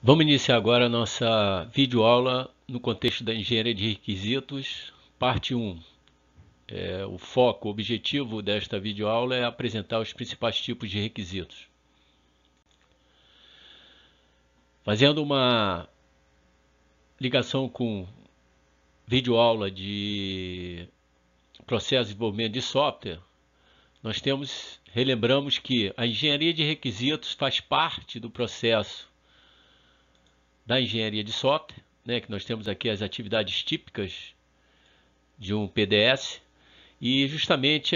Vamos iniciar agora a nossa videoaula no contexto da engenharia de requisitos, parte 1. O foco, o objetivo desta videoaula é apresentar os principais tipos de requisitos. Fazendo uma ligação com videoaula de processo de desenvolvimento de software, relembramos que a engenharia de requisitos faz parte do processo da engenharia de software, que nós temos aqui as atividades típicas de um PDS, e justamente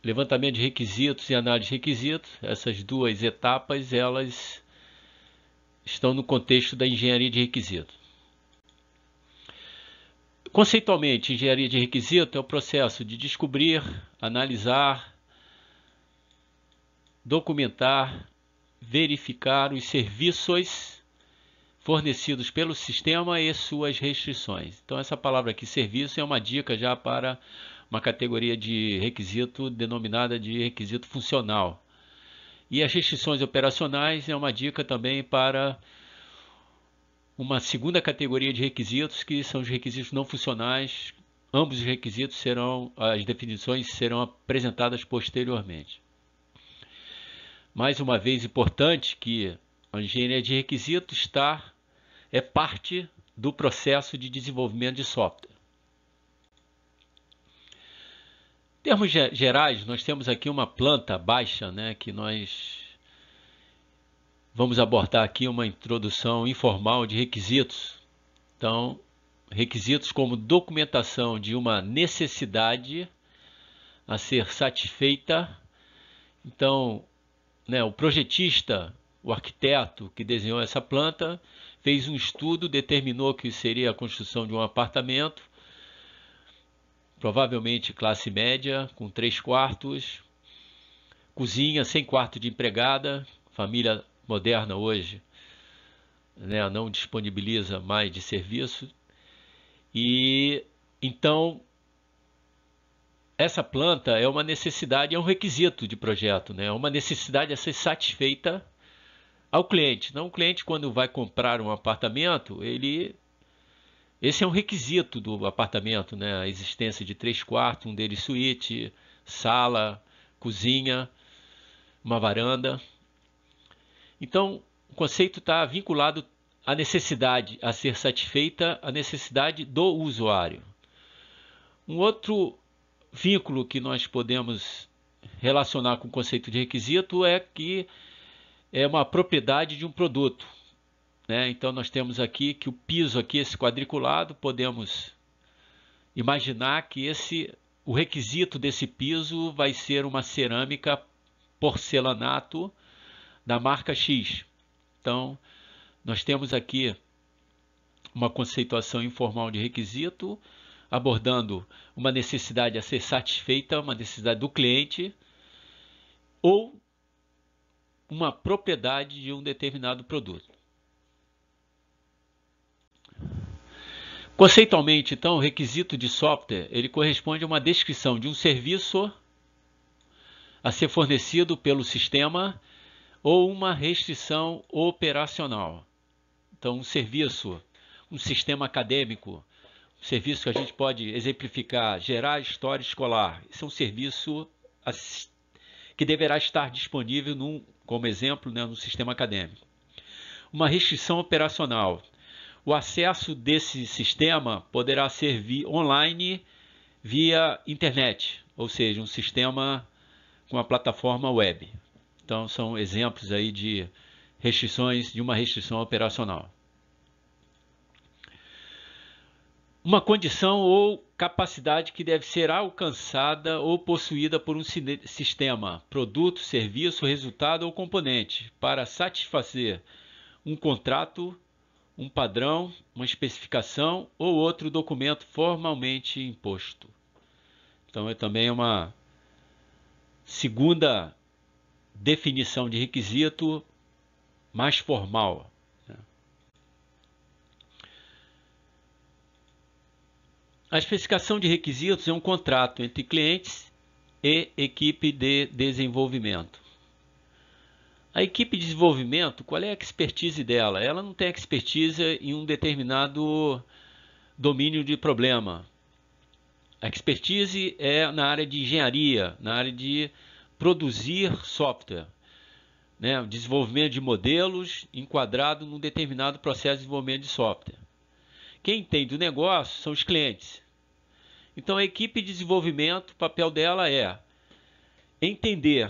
levantamento de requisitos e análise de requisitos, essas duas etapas, elas estão no contexto da engenharia de requisitos. Conceitualmente, engenharia de requisito é o processo de descobrir, analisar, documentar, verificar os serviços fornecidos pelo sistema e suas restrições. Então essa palavra aqui, serviço, é uma dica já para uma categoria de requisito denominada de requisito funcional. E as restrições operacionais é uma dica também para uma segunda categoria de requisitos, que são os requisitos não funcionais. Ambos os requisitos as definições serão apresentadas posteriormente. Mais uma vez, importante que a engenharia de requisitos é parte do processo de desenvolvimento de software. Em termos gerais, nós temos aqui uma planta baixa, que nós vamos abordar aqui uma introdução informal de requisitos. Então, requisitos como documentação de uma necessidade a ser satisfeita. Então, o projetista, o arquiteto que desenhou essa planta, fez um estudo, determinou que seria a construção de um apartamento, provavelmente classe média, com 3 quartos, cozinha sem quarto de empregada. Família moderna hoje não disponibiliza mais de serviço. E então essa planta é uma necessidade, é um requisito de projeto, é uma necessidade a ser satisfeita ao cliente. Não, o cliente, quando vai comprar um apartamento, esse é um requisito do apartamento, a existência de 3 quartos, um deles suíte, sala, cozinha, uma varanda. Então, o conceito está vinculado à necessidade a ser satisfeita, à necessidade do usuário. Um outro vínculo que nós podemos relacionar com o conceito de requisito é que é uma propriedade de um produto. Então nós temos aqui que o piso, aqui, esse quadriculado, podemos imaginar que o requisito desse piso vai ser uma cerâmica porcelanato da marca X. Então nós temos aqui uma conceituação informal de requisito, abordando uma necessidade a ser satisfeita, uma necessidade do cliente, ou uma propriedade de um determinado produto. Conceitualmente, então, o requisito de software ele corresponde a uma descrição de um serviço a ser fornecido pelo sistema ou uma restrição operacional. Então, um serviço, um sistema acadêmico, um serviço que a gente pode exemplificar, gerar história escolar. Esse é um serviço que deverá estar disponível, como exemplo, no sistema acadêmico. Uma restrição operacional. O acesso desse sistema poderá ser online via internet, ou seja, um sistema com uma plataforma web. Então, são exemplos aí de restrições, de uma restrição operacional. Uma condição ou capacidade que deve ser alcançada ou possuída por um sistema, produto, serviço, resultado ou componente, para satisfazer um contrato, um padrão, uma especificação ou outro documento formalmente imposto. Então, é também uma segunda definição de requisito mais formal. A especificação de requisitos é um contrato entre clientes e equipe de desenvolvimento. A equipe de desenvolvimento, qual é a expertise dela? Ela não tem expertise em um determinado domínio de problema. A expertise é na área de engenharia, na área de produzir software, né? O desenvolvimento de modelos enquadrado num determinado processo de desenvolvimento de software. Quem entende o negócio são os clientes. Então a equipe de desenvolvimento, o papel dela é entender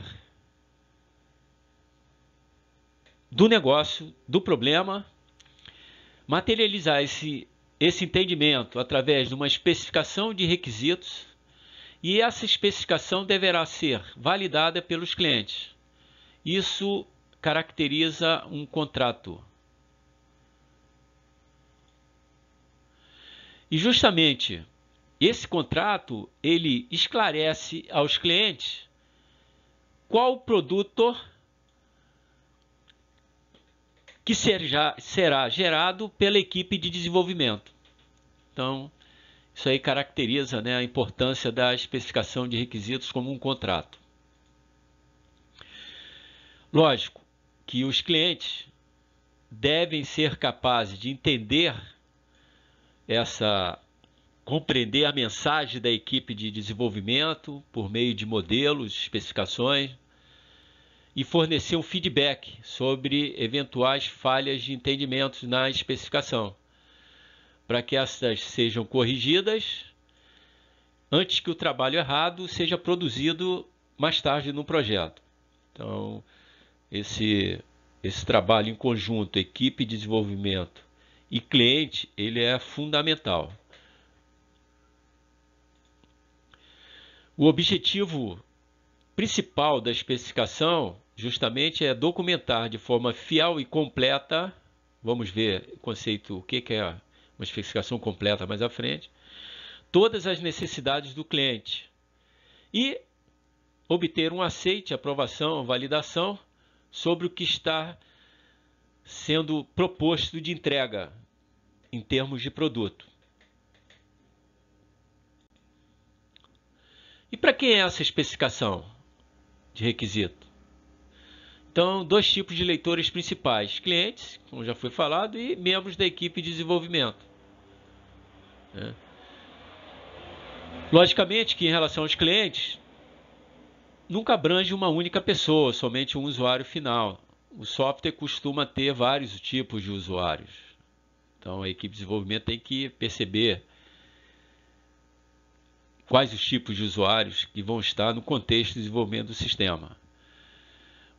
do negócio, do problema, materializar esse entendimento através de uma especificação de requisitos, e essa especificação deverá ser validada pelos clientes. Isso caracteriza um contrato. E justamente esse contrato, ele esclarece aos clientes qual o produto que será gerado pela equipe de desenvolvimento. Então, isso aí caracteriza, né, a importância da especificação de requisitos como um contrato. Lógico que os clientes devem ser capazes de compreender a mensagem da equipe de desenvolvimento por meio de modelos, especificações, e fornecer um feedback sobre eventuais falhas de entendimento na especificação, para que essas sejam corrigidas antes que o trabalho errado seja produzido mais tarde no projeto. Então, esse trabalho em conjunto, equipe de desenvolvimento e cliente, ele é fundamental. O objetivo principal da especificação justamente é documentar de forma fiel e completa, vamos ver o conceito, o que é uma especificação completa mais à frente, todas as necessidades do cliente e obter um aceite, aprovação, validação sobre o que está sendo proposto de entrega em termos de produto. E para quem é essa especificação de requisito? Então, dois tipos de leitores principais: clientes, como já foi falado, e membros da equipe de desenvolvimento. Logicamente que em relação aos clientes, nunca abrange uma única pessoa, somente um usuário final. O software costuma ter vários tipos de usuários. Então a equipe de desenvolvimento tem que perceber quais os tipos de usuários que vão estar no contexto de desenvolvimento do sistema.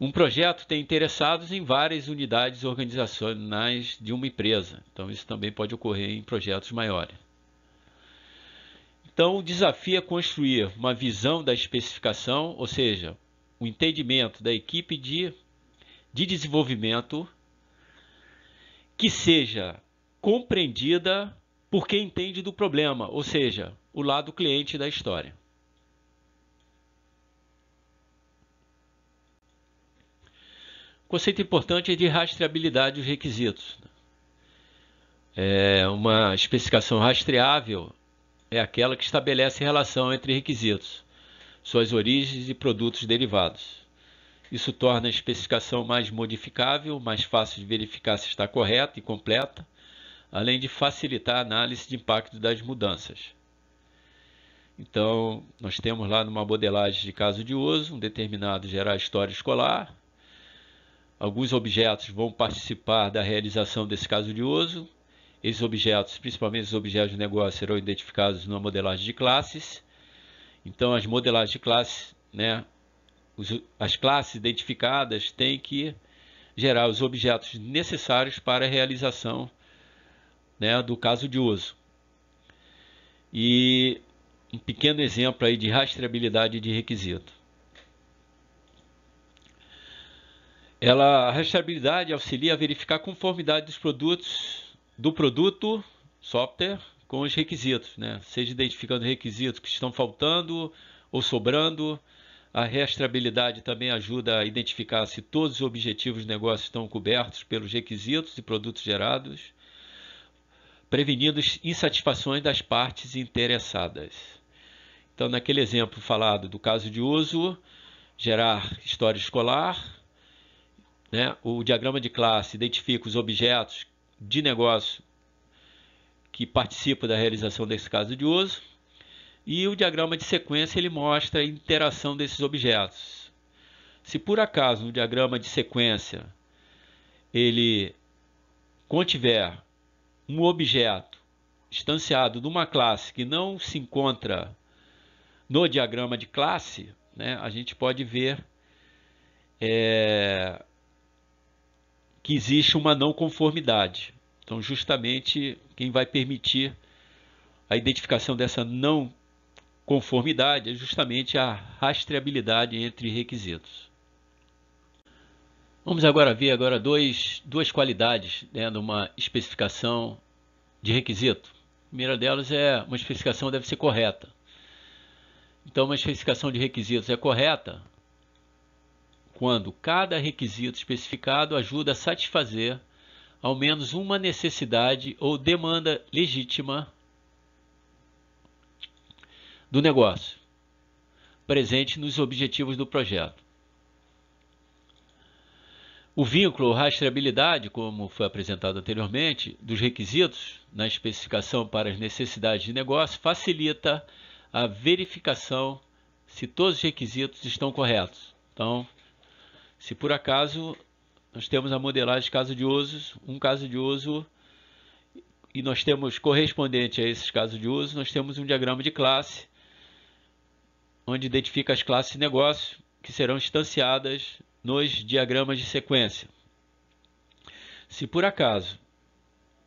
Um projeto tem interessados em várias unidades organizacionais de uma empresa. Então isso também pode ocorrer em projetos maiores. Então o desafio é construir uma visão da especificação, ou seja, o entendimento da equipe de desenvolvimento que seja compreendida por quem entende do problema, ou seja, o lado cliente da história. O conceito importante é de rastreabilidade dos requisitos. Uma especificação rastreável é aquela que estabelece relação entre requisitos, suas origens e produtos derivados. Isso torna a especificação mais modificável, mais fácil de verificar se está correta e completa, além de facilitar a análise de impacto das mudanças. Então, nós temos lá numa modelagem de caso de uso, um determinado gerar história escolar. Alguns objetos vão participar da realização desse caso de uso. Esses objetos, principalmente os objetos de negócio, serão identificados numa modelagem de classes. Então, as modelagens de classes, né, as classes identificadas têm que gerar os objetos necessários para a realização, né, do caso de uso. E um pequeno exemplo aí de rastreabilidade de requisito. A rastreabilidade auxilia a verificar a conformidade dos produtos, do produto, software, com os requisitos, né? Seja identificando requisitos que estão faltando ou sobrando. A rastreabilidade também ajuda a identificar se todos os objetivos de negócio estão cobertos pelos requisitos e produtos gerados, prevenindo insatisfações das partes interessadas. Então, naquele exemplo falado do caso de uso, gerar história escolar, né? O diagrama de classe identifica os objetos de negócio que participam da realização desse caso de uso. E o diagrama de sequência ele mostra a interação desses objetos. Se por acaso no diagrama de sequência ele contiver um objeto instanciado de uma classe que não se encontra no diagrama de classe, né, a gente pode ver que existe uma não conformidade. Então, justamente, quem vai permitir a identificação dessa não conformidade é justamente a rastreabilidade entre requisitos. Vamos agora ver duas qualidades, né, numa especificação de requisito. A primeira delas é uma especificação deve ser correta. Então, uma especificação de requisitos é correta quando cada requisito especificado ajuda a satisfazer ao menos uma necessidade ou demanda legítima do negócio, presente nos objetivos do projeto. O vínculo ou rastreabilidade, como foi apresentado anteriormente, dos requisitos na especificação para as necessidades de negócio facilita a verificação se todos os requisitos estão corretos. Então, se por acaso nós temos a modelagem de caso de uso, um caso de uso, e nós temos correspondente a esses casos de uso, nós temos um diagrama de classe, onde identifica as classes de negócio que serão instanciadas nos diagramas de sequência. Se por acaso,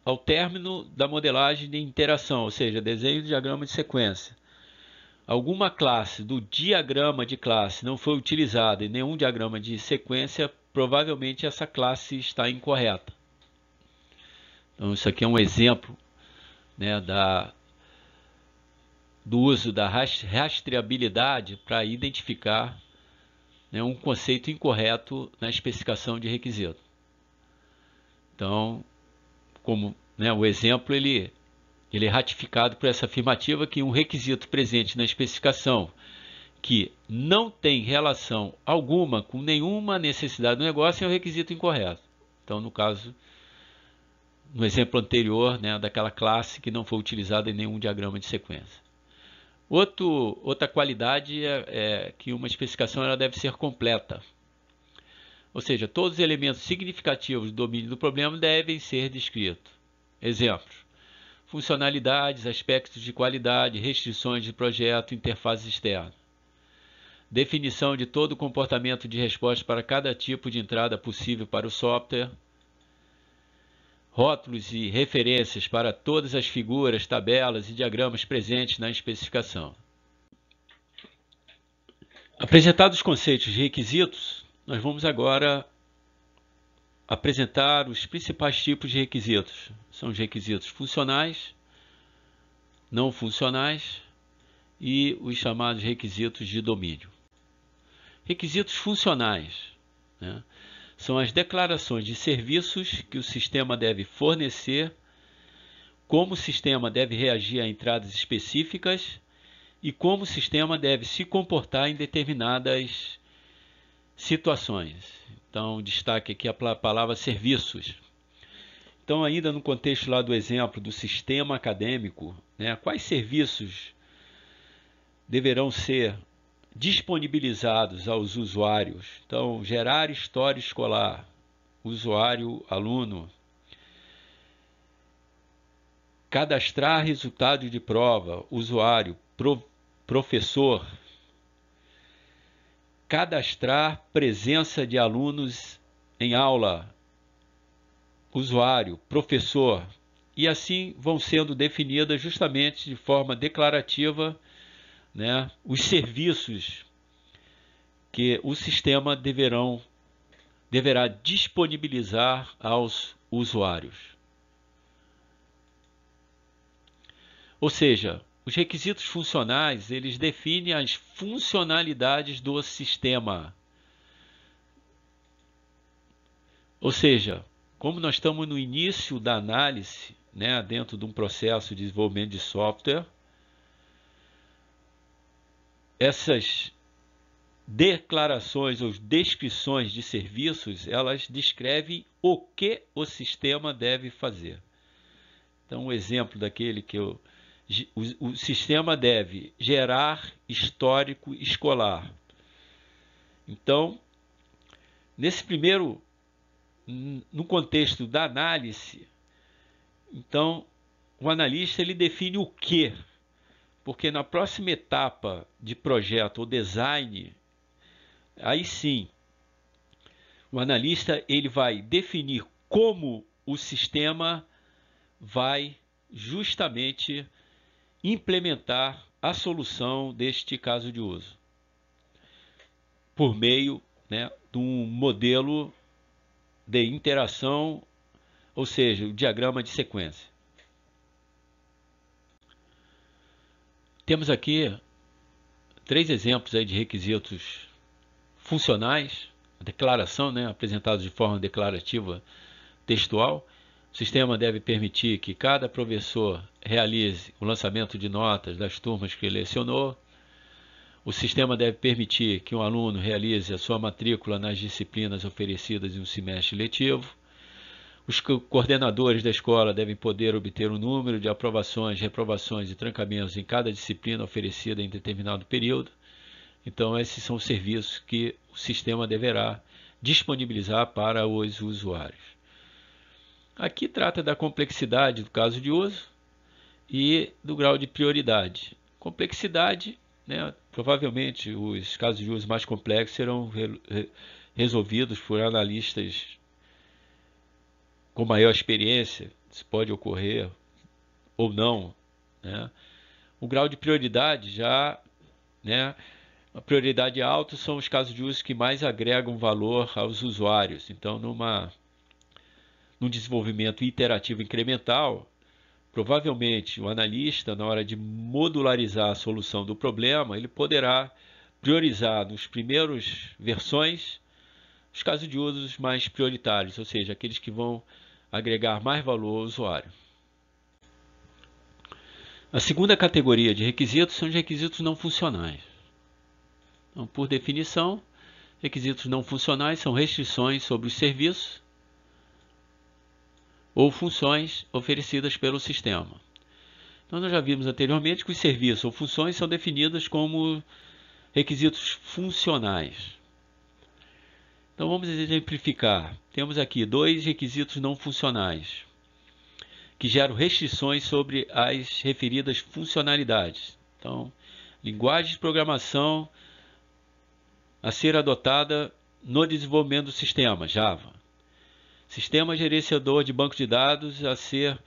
ao término da modelagem de interação, ou seja, desenho do diagrama de sequência, alguma classe do diagrama de classe não foi utilizada em nenhum diagrama de sequência, provavelmente essa classe está incorreta. Então, isso aqui é um exemplo, né, do uso da rastreabilidade para identificar, né, um conceito incorreto na especificação de requisito. Então, como, né, o exemplo ele é ratificado por essa afirmativa que um requisito presente na especificação que não tem relação alguma com nenhuma necessidade do negócio é um requisito incorreto. Então, no caso, no exemplo anterior, né, daquela classe que não foi utilizada em nenhum diagrama de sequência. Outra qualidade é que uma especificação ela deve ser completa. Ou seja, todos os elementos significativos do domínio do problema devem ser descritos. Exemplos: funcionalidades, aspectos de qualidade, restrições de projeto, interfaces externas. Definição de todo o comportamento de resposta para cada tipo de entrada possível para o software. Rótulos e referências para todas as figuras, tabelas e diagramas presentes na especificação. Apresentados os conceitos de requisitos, nós vamos agora apresentar os principais tipos de requisitos. São os requisitos funcionais, não funcionais e os chamados requisitos de domínio. Requisitos funcionais, né, são as declarações de serviços que o sistema deve fornecer, como o sistema deve reagir a entradas específicas e como o sistema deve se comportar em determinadas situações. Então, destaque aqui a palavra serviços. Então, ainda no contexto lá do exemplo do sistema acadêmico, né, quais serviços deverão ser disponibilizados aos usuários? Então, gerar história escolar, usuário, aluno. Cadastrar resultado de prova, usuário, professor. Cadastrar presença de alunos em aula, usuário, professor. E assim vão sendo definidas justamente de forma declarativa, né, os serviços que o sistema deverá disponibilizar aos usuários. Ou seja, os requisitos funcionais, eles definem as funcionalidades do sistema. Ou seja, como nós estamos no início da análise, né, dentro de um processo de desenvolvimento de software, essas declarações ou descrições de serviços, elas descrevem o que o sistema deve fazer. Então, um exemplo daquele que o sistema deve gerar histórico escolar. Então, nesse primeiro, no contexto da análise, então, o analista ele define o que, porque na próxima etapa de projeto ou design, aí sim, o analista ele vai definir como o sistema vai justamente implementar a solução deste caso de uso, por meio, né, de um modelo de interação, ou seja, o diagrama de sequência. Temos aqui 3 exemplos aí de requisitos funcionais, a declaração, né, apresentados de forma declarativa textual. O sistema deve permitir que cada professor realize o lançamento de notas das turmas que lecionou. O sistema deve permitir que um aluno realize a sua matrícula nas disciplinas oferecidas em um semestre letivo. Os coordenadores da escola devem poder obter o número de aprovações, reprovações e trancamentos em cada disciplina oferecida em determinado período. Então, esses são os serviços que o sistema deverá disponibilizar para os usuários. Aqui trata da complexidade do caso de uso e do grau de prioridade. Complexidade, né, provavelmente os casos de uso mais complexos serão resolvidos por analistas com maior experiência, isso pode ocorrer ou não, né? O grau de prioridade já, né, a prioridade alta são os casos de uso que mais agregam valor aos usuários. Então, num desenvolvimento iterativo incremental, provavelmente o analista, na hora de modularizar a solução do problema, ele poderá priorizar nos primeiros versões os casos de uso mais prioritários, ou seja, aqueles que vão agregar mais valor ao usuário. A segunda categoria de requisitos são os requisitos não funcionais. Então, por definição, requisitos não funcionais são restrições sobre os serviços ou funções oferecidas pelo sistema. Então, nós já vimos anteriormente que os serviços ou funções são definidos como requisitos funcionais. Então, vamos exemplificar. Temos aqui 2 requisitos não funcionais, que geram restrições sobre as referidas funcionalidades. Então, linguagem de programação a ser adotada no desenvolvimento do sistema, Java. Sistema gerenciador de banco de dados a ser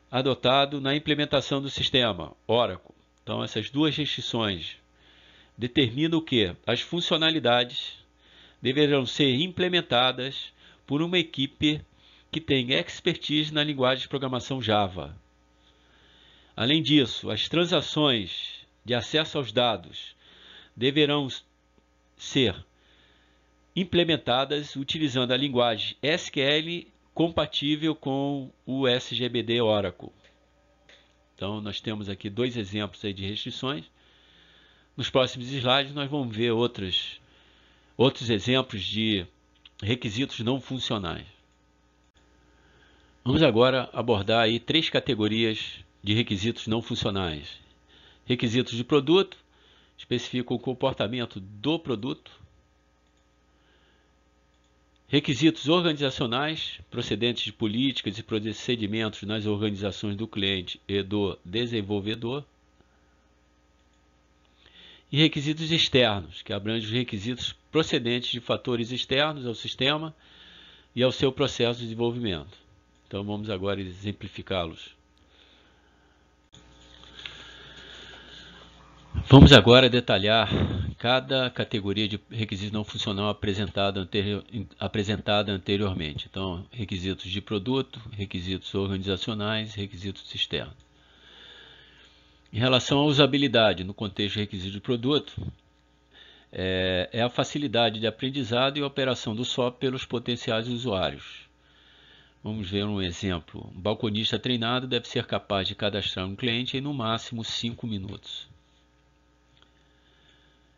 adotado na implementação do sistema, Oracle. Então, essas 2 restrições determinam que as funcionalidades deverão ser implementadas por uma equipe que tem expertise na linguagem de programação Java. Além disso, as transações de acesso aos dados deverão ser implementadas utilizando a linguagem SQL compatível com o SGBD Oracle. Então, nós temos aqui 2 exemplos aí de restrições. Nos próximos slides, nós vamos ver outros exemplos de requisitos não funcionais. Vamos agora abordar aí 3 categorias de requisitos não funcionais. Requisitos de produto, especificam o comportamento do produto. Requisitos organizacionais, procedentes de políticas e procedimentos nas organizações do cliente e do desenvolvedor. E requisitos externos, que abrangem os requisitos procedentes de fatores externos ao sistema e ao seu processo de desenvolvimento. Então, vamos agora exemplificá-los. Vamos agora detalhar cada categoria de requisito não funcional apresentada anteriormente. Então, requisitos de produto, requisitos organizacionais, requisitos externos. Em relação à usabilidade, no contexto de requisito de produto, é a facilidade de aprendizado e operação do software pelos potenciais usuários. Vamos ver um exemplo. Um balconista treinado deve ser capaz de cadastrar um cliente em no máximo 5 minutos.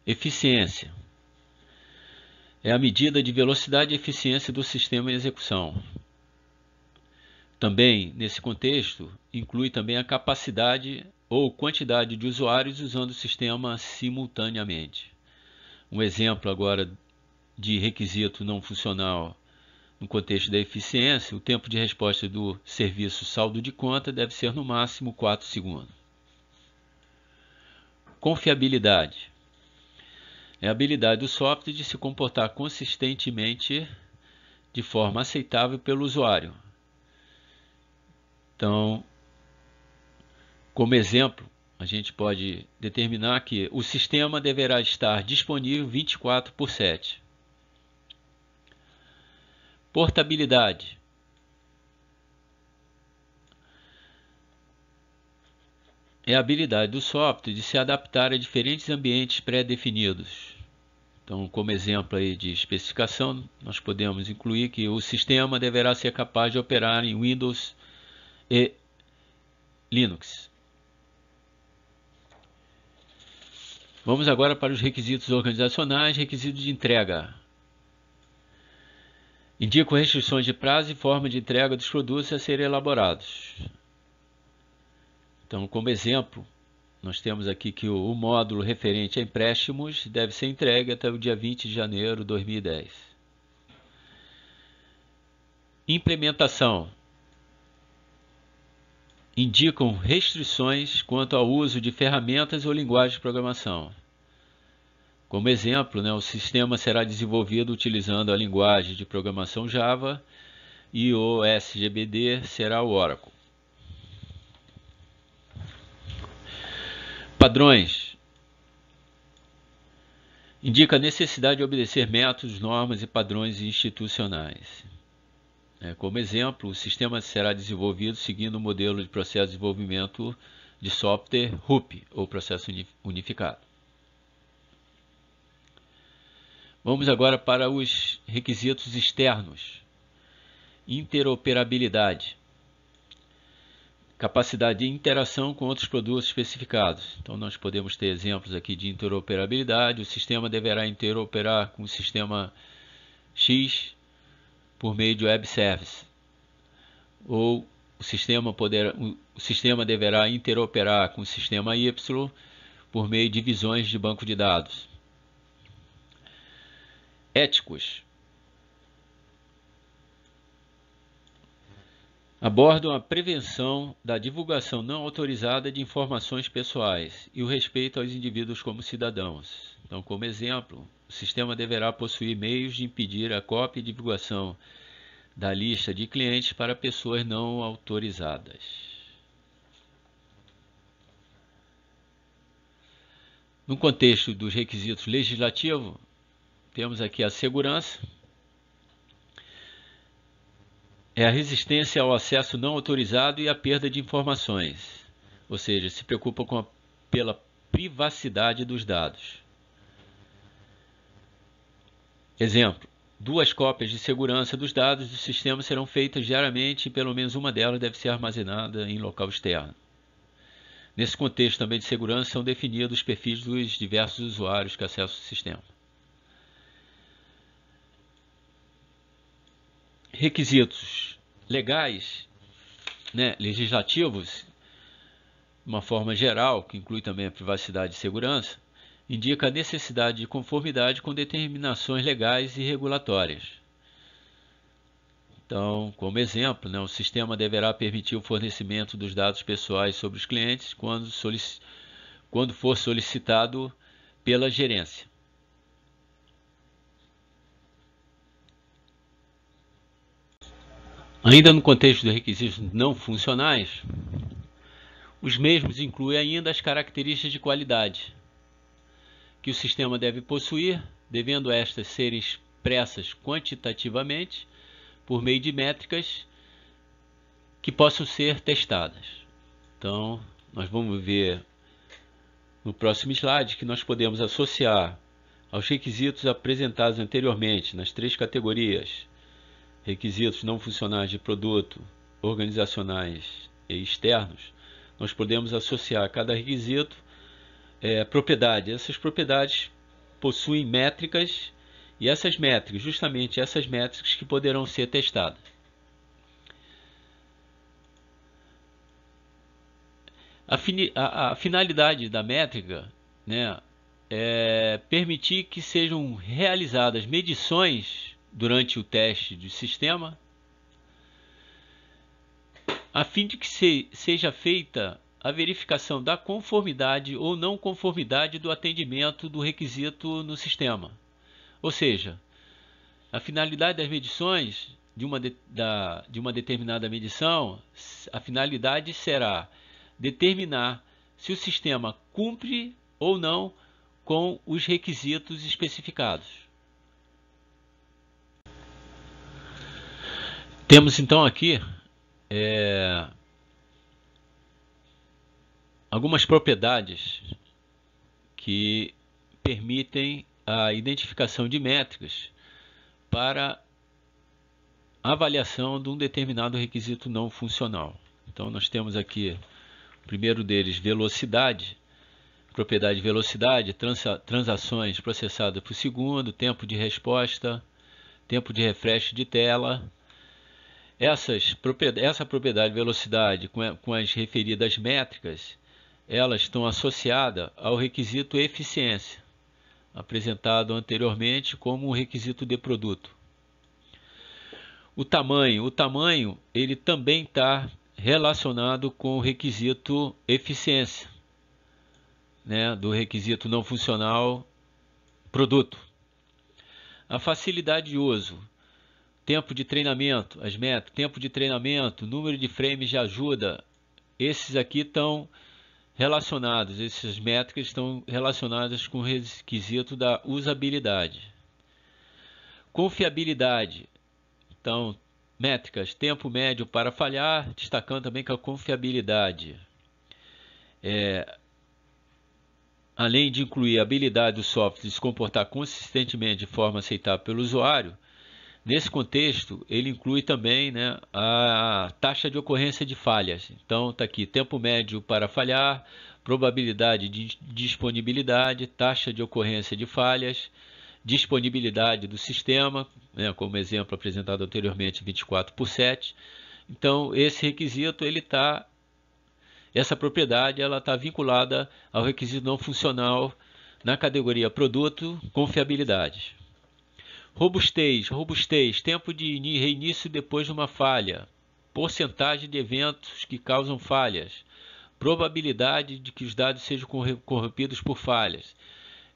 Eficiência. É a medida de velocidade e eficiência do sistema em execução. Também, nesse contexto, inclui também a capacidade ou quantidade de usuários usando o sistema simultaneamente. Um exemplo agora de requisito não funcional no contexto da eficiência: o tempo de resposta do serviço saldo de conta deve ser no máximo 4 segundos. Confiabilidade é a habilidade do software de se comportar consistentemente de forma aceitável pelo usuário. Então, como exemplo, a gente pode determinar que o sistema deverá estar disponível 24/7. Portabilidade é a habilidade do software de se adaptar a diferentes ambientes pré-definidos. Então, como exemplo aí de especificação, nós podemos incluir que o sistema deverá ser capaz de operar em Windows e Linux. Vamos agora para os requisitos organizacionais. Requisitos de entrega. Indicam restrições de prazo e forma de entrega dos produtos a serem elaborados. Então, como exemplo, nós temos aqui que o módulo referente a empréstimos deve ser entregue até o dia 20 de janeiro de 2010. Implementação. Indicam restrições quanto ao uso de ferramentas ou linguagem de programação. Como exemplo, o sistema será desenvolvido utilizando a linguagem de programação Java e o SGBD será o Oracle. Padrões. Indica a necessidade de obedecer métodos, normas e padrões institucionais. Como exemplo, o sistema será desenvolvido seguindo o modelo de processo de desenvolvimento de software RUP, ou processo unificado. Vamos agora para os requisitos externos. Interoperabilidade. Capacidade de interação com outros produtos especificados. Então, nós podemos ter exemplos aqui de interoperabilidade. O sistema deverá interoperar com o sistema X por meio de web service. Ou o sistema deverá interoperar com o sistema Y por meio de divisões de banco de dados. Éticos. Abordam a prevenção da divulgação não autorizada de informações pessoais e o respeito aos indivíduos como cidadãos. Então, como exemplo, o sistema deverá possuir meios de impedir a cópia e divulgação da lista de clientes para pessoas não autorizadas. No contexto dos requisitos legislativos, temos aqui a segurança. É a resistência ao acesso não autorizado e a perda de informações, ou seja, se preocupa pela privacidade dos dados. Exemplo: 2 cópias de segurança dos dados do sistema serão feitas diariamente e pelo menos uma delas deve ser armazenada em local externo. Nesse contexto também de segurança são definidos os perfis dos diversos usuários que acessam o sistema. Requisitos legais, legislativos, de uma forma geral, que inclui também a privacidade e segurança, indica a necessidade de conformidade com determinações legais e regulatórias. Então, como exemplo, o sistema deverá permitir o fornecimento dos dados pessoais sobre os clientes quando for solicitado pela gerência. Ainda no contexto dos requisitos não funcionais, os mesmos incluem ainda as características de qualidade que o sistema deve possuir, devendo estas serem expressas quantitativamente por meio de métricas que possam ser testadas. Então, nós vamos ver no próximo slide que nós podemos associar aos requisitos apresentados anteriormente nas 3 categorias: requisitos não funcionais de produto, organizacionais e externos. Nós podemos associar a cada requisito propriedade. Essas propriedades possuem métricas E essas métricas, justamente essas métricas que poderão ser testadas. A finalidade da métrica, né, é permitir que sejam realizadas medições durante o teste do sistema, a fim de que seja feita a verificação da conformidade ou não conformidade do atendimento do requisito no sistema. Ou seja, a finalidade das medições de uma determinada medição, a finalidade será determinar se o sistema cumpre ou não com os requisitos especificados. Temos então aqui algumas propriedades que permitem a identificação de métricas para avaliação de um determinado requisito não funcional. Então nós temos aqui o primeiro deles, velocidade, propriedade de velocidade, transações processadas por segundo, tempo de resposta, tempo de refresh de tela. Essa propriedade de velocidade com as referidas métricas, elas estão associadas ao requisito eficiência, apresentado anteriormente como um requisito de produto. O tamanho ele também está relacionado com o requisito eficiência, né, do requisito não funcional produto. A facilidade de uso, tempo de treinamento, as métricas, tempo de treinamento, número de frames de ajuda, esses aqui estão relacionados, essas métricas estão relacionadas com o requisito da usabilidade. Confiabilidade, então, métricas, tempo médio para falhar, destacando também que a confiabilidade, além de incluir a habilidade do software de se comportar consistentemente de forma aceitável pelo usuário, nesse contexto ele inclui também, né, a taxa de ocorrência de falhas. Então está aqui tempo médio para falhar, probabilidade de disponibilidade, taxa de ocorrência de falhas, disponibilidade do sistema, né, como exemplo apresentado anteriormente, 24/7. Então esse requisito essa propriedade ela está vinculada ao requisito não funcional na categoria produto, confiabilidade. Robustez, tempo de reinício depois de uma falha, porcentagem de eventos que causam falhas, probabilidade de que os dados sejam corrompidos por falhas.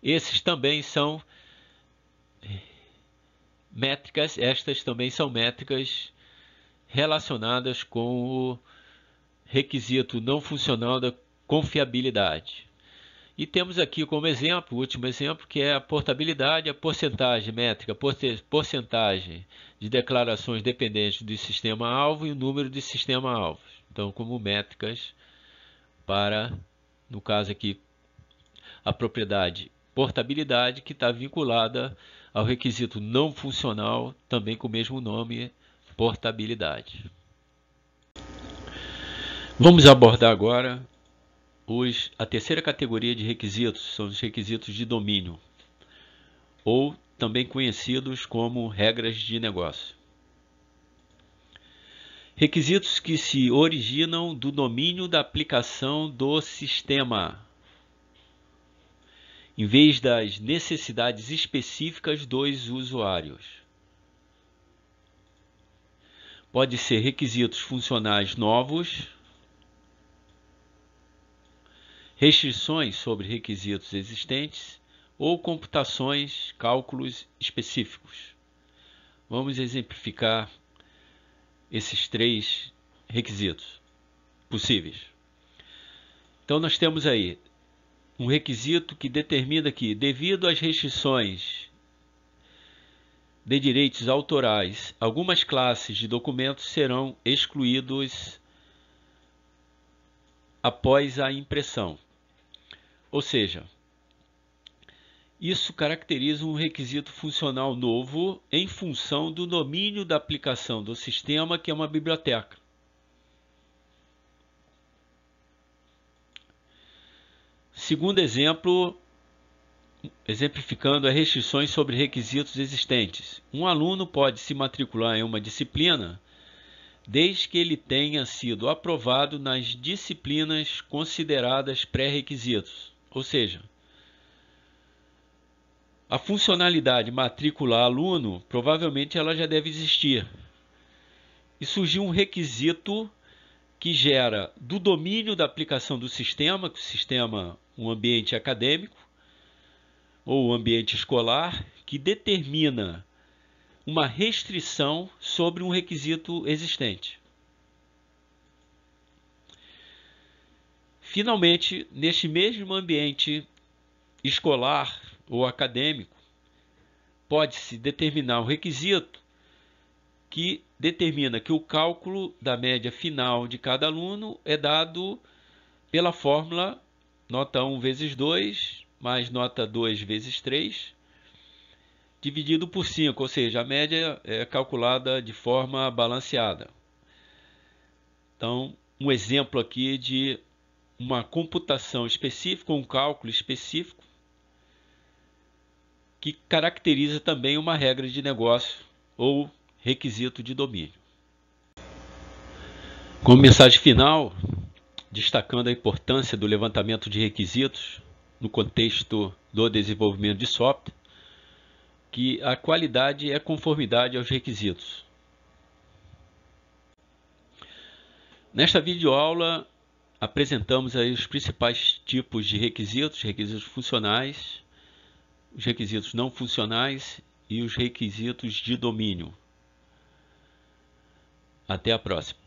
Esses também são métricas, estas também são métricas relacionadas com o requisito não funcional da confiabilidade. E temos aqui como exemplo, o último exemplo, que é a portabilidade, a porcentagem métrica, porcentagem de declarações dependentes do sistema-alvo e o número de sistema-alvos. Então, como métricas para, no caso aqui, a propriedade portabilidade, que está vinculada ao requisito não funcional, também com o mesmo nome, portabilidade. Vamos abordar agora a terceira categoria de requisitos, são os requisitos de domínio, ou também conhecidos como regras de negócio. Requisitos que se originam do domínio da aplicação do sistema, em vez das necessidades específicas dos usuários. Pode ser requisitos funcionais novos, restrições sobre requisitos existentes ou computações, cálculos específicos. Vamos exemplificar esses três requisitos possíveis. Então nós temos aí um requisito que determina que, devido às restrições de direitos autorais, algumas classes de documentos serão excluídos após a impressão. Ou seja, isso caracteriza um requisito funcional novo em função do domínio da aplicação do sistema, que é uma biblioteca. Segundo exemplo, exemplificando as restrições sobre requisitos existentes. Um aluno pode se matricular em uma disciplina desde que ele tenha sido aprovado nas disciplinas consideradas pré-requisitos. Ou seja, a funcionalidade matricular aluno, provavelmente ela já deve existir. E surgiu um requisito que gera do domínio da aplicação do sistema, que o sistema um ambiente acadêmico ou ambiente escolar, que determina uma restrição sobre um requisito existente. Finalmente, neste mesmo ambiente escolar ou acadêmico, pode-se determinar um requisito que determina que o cálculo da média final de cada aluno é dado pela fórmula nota 1 vezes 2 mais nota 2 vezes 3, dividido por 5, ou seja, a média é calculada de forma balanceada. Então, um exemplo aqui de uma computação específica, um cálculo específico, que caracteriza também uma regra de negócio ou requisito de domínio. Como mensagem final, destacando a importância do levantamento de requisitos no contexto do desenvolvimento de software, que a qualidade é conformidade aos requisitos. Nesta videoaula, apresentamos aí os principais tipos de requisitos, requisitos funcionais, os requisitos não funcionais e os requisitos de domínio. Até a próxima.